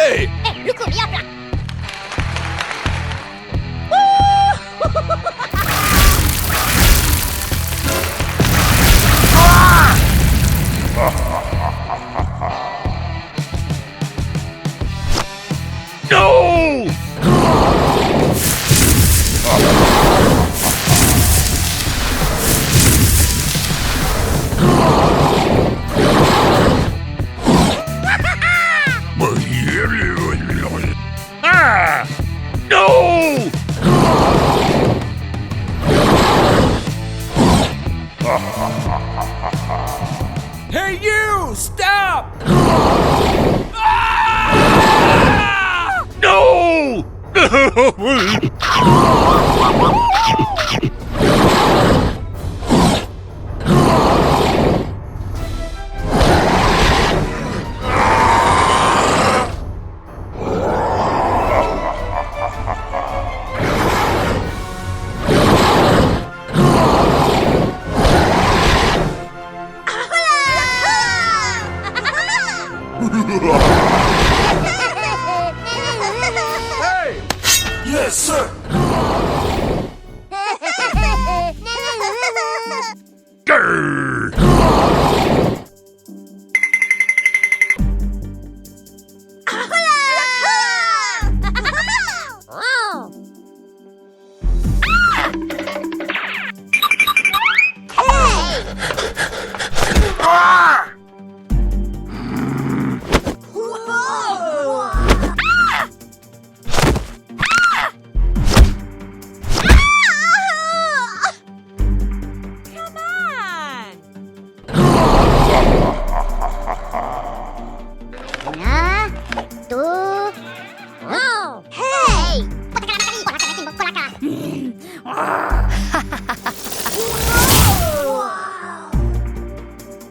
Hey! No! Ah! No! Hey, you! Stop! No! Hey! Yes, sir! Grr!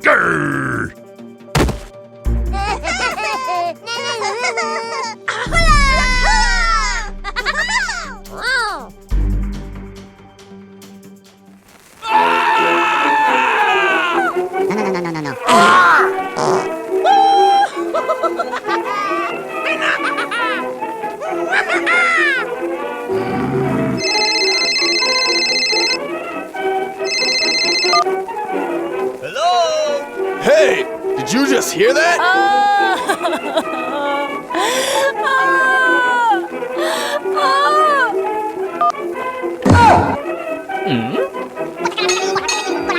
Grr! Hello? Hey! Did you just hear that?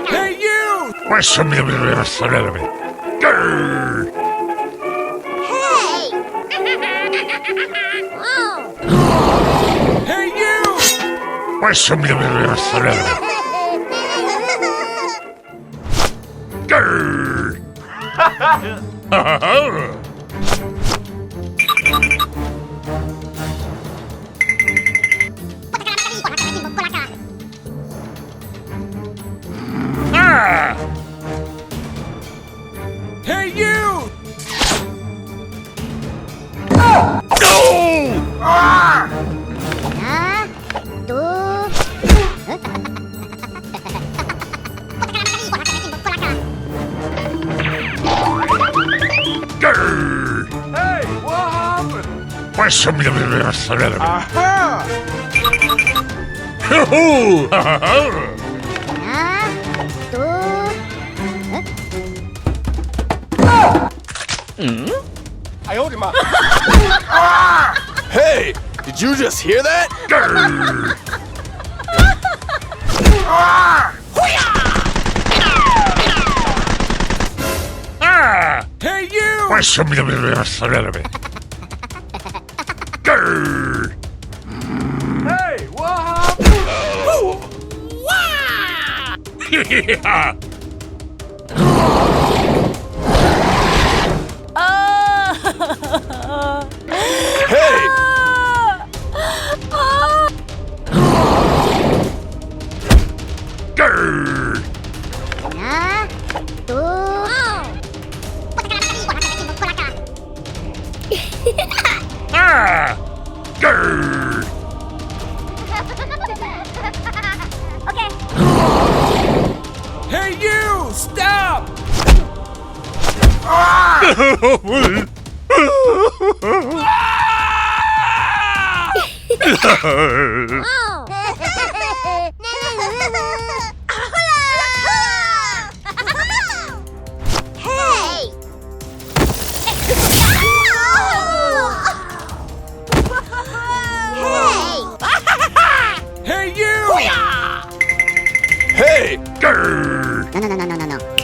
Hey, you! Grr! Hey, you! Grr! Ah! Hey, you! No! Ah! Grr! Hey, what happened? Aha! Hoo-hoo! I owed him up. Hey! Did you just hear that? Grr! Ah! Hey, you! Grr! Hey, what happened? Yeah! Hey! Grr! Ah! Grr! Hey, you! Stop! Hey, you! Hey! Grr! No.